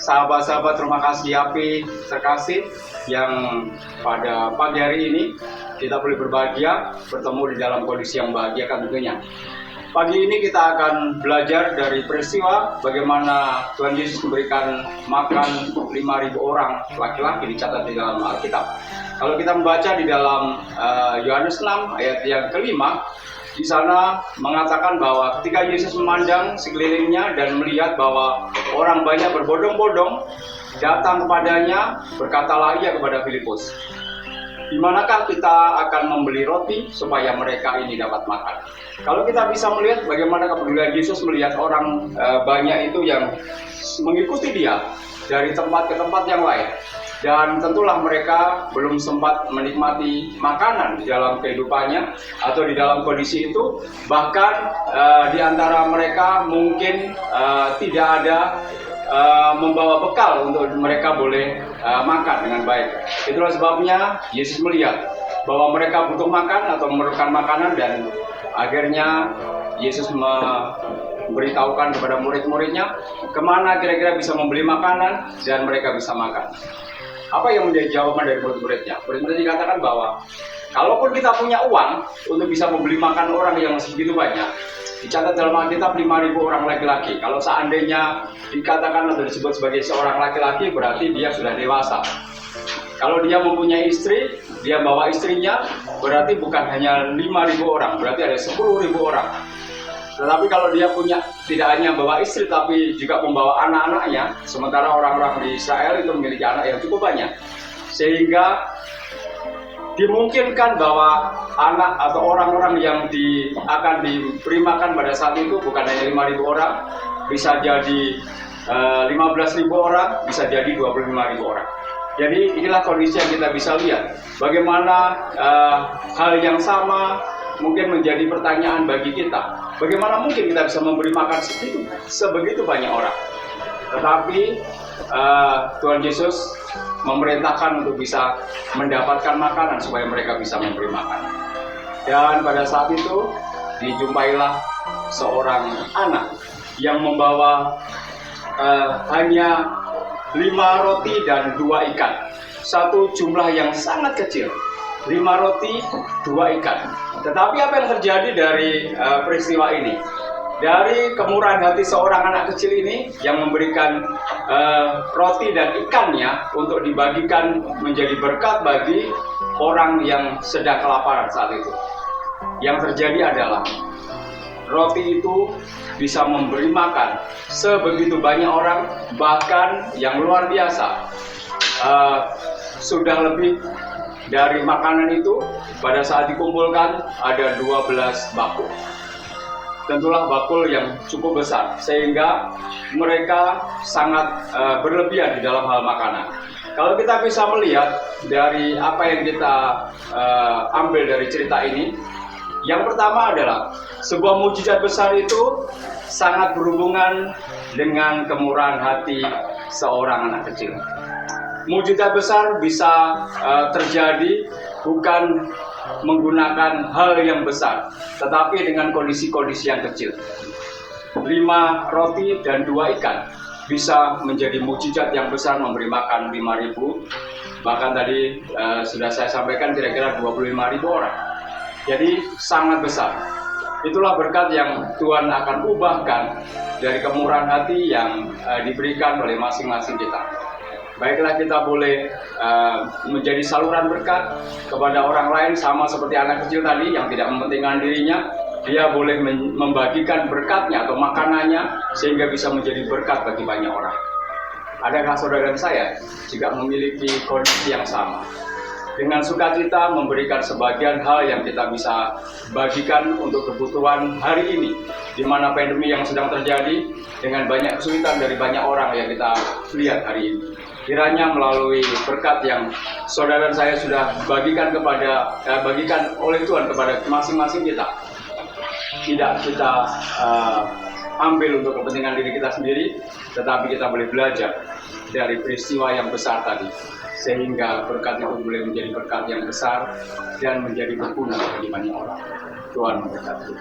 sahabat-sahabat Rumah Kasih Yapi terkasih yang pada pagi hari ini kita boleh berbahagia bertemu di dalam kondisi yang bahagia tentunya. Pagi ini kita akan belajar dari peristiwa bagaimana Tuhan Yesus memberikan makan 5.000 orang laki-laki dicatat di dalam Alkitab. Kalau kita membaca di dalam Yohanes 6 ayat yang kelima, di sana mengatakan bahwa ketika Yesus memandang sekelilingnya dan melihat bahwa orang banyak berbondong-bondong datang kepadanya, berkatalah ia kepada Filipus, "Di manakah kita akan membeli roti supaya mereka ini dapat makan?" Kalau kita bisa melihat bagaimana kepedulian Yesus melihat orang banyak itu yang mengikuti dia dari tempat ke tempat yang lain. Dan tentulah mereka belum sempat menikmati makanan di dalam kehidupannya atau di dalam kondisi itu. Bahkan di antara mereka mungkin tidak ada membawa bekal untuk mereka boleh makan dengan baik. Itulah sebabnya Yesus melihat bahwa mereka butuh makan atau memerlukan makanan, dan akhirnya Yesus memberitahukan kepada murid-muridnya kemana kira-kira bisa membeli makanan dan mereka bisa makan. Apa yang menjadi jawaban dari murid-muridnya? Murid-murid dikatakan bahwa kalaupun kita punya uang untuk bisa membeli makan orang yang segitu banyak, dicatat dalam Alkitab 5.000 orang laki-laki. Kalau seandainya dikatakan atau disebut sebagai seorang laki-laki, berarti dia sudah dewasa. Kalau dia mempunyai istri, dia bawa istrinya, berarti bukan hanya 5.000 orang, berarti ada 10.000 orang. Tetapi kalau dia punya tidak hanya bawa istri tapi juga membawa anak-anaknya, sementara orang-orang di Israel itu memiliki anak yang cukup banyak, sehingga dimungkinkan bahwa anak atau orang-orang yang akan diberi makan pada saat itu bukan hanya 5.000 orang, bisa jadi 15.000 orang, bisa jadi 25.000 orang. Jadi inilah kondisi yang kita bisa lihat. Bagaimana hal yang sama mungkin menjadi pertanyaan bagi kita. Bagaimana mungkin kita bisa memberi makan sebegitu banyak orang? Tetapi Tuhan Yesus memerintahkan untuk bisa mendapatkan makanan supaya mereka bisa memberi makan. Dan pada saat itu dijumpailah seorang anak yang membawa hanya 5 roti dan 2 ikan. Satu jumlah yang sangat kecil. 5 roti, 2 ikan. Tetapi apa yang terjadi dari peristiwa ini? Dari kemurahan hati seorang anak kecil ini yang memberikan roti dan ikannya untuk dibagikan menjadi berkat bagi orang yang sedang kelaparan saat itu. Yang terjadi adalah roti itu bisa memberi makan sebegitu banyak orang, bahkan yang luar biasa. Sudah lebih dari makanan itu pada saat dikumpulkan ada 12 bakul. Tentulah bakul yang cukup besar, sehingga mereka sangat berlebihan di dalam hal makanan. Kalau kita bisa melihat dari apa yang kita ambil dari cerita ini, yang pertama adalah sebuah mukjizat besar itu sangat berhubungan dengan kemurahan hati seorang anak kecil. Mukjizat besar bisa terjadi bukan menggunakan hal yang besar, tetapi dengan kondisi-kondisi yang kecil. 5 roti dan 2 ikan bisa menjadi mukjizat yang besar, memberi makan 5.000. Bahkan tadi sudah saya sampaikan kira-kira 25.000 orang. Jadi sangat besar. Itulah berkat yang Tuhan akan ubahkan dari kemurahan hati yang diberikan oleh masing-masing kita. Baiklah, kita boleh menjadi saluran berkat kepada orang lain, sama seperti anak kecil tadi yang tidak mementingkan dirinya. Dia boleh membagikan berkatnya atau makanannya sehingga bisa menjadi berkat bagi banyak orang. Adakah saudara saya juga memiliki kondisi yang sama? Dengan sukacita memberikan sebagian hal yang kita bisa bagikan untuk kebutuhan hari ini, di mana pandemi yang sedang terjadi dengan banyak kesulitan dari banyak orang yang kita lihat hari ini. Kiranya melalui berkat yang saudara dan saya sudah bagikan oleh Tuhan kepada masing-masing kita, tidak kita ambil untuk kepentingan diri kita sendiri, tetapi kita boleh belajar dari peristiwa yang besar tadi, sehingga berkat itu boleh menjadi berkat yang besar dan menjadi berguna bagi banyak orang. Tuhan memberkati.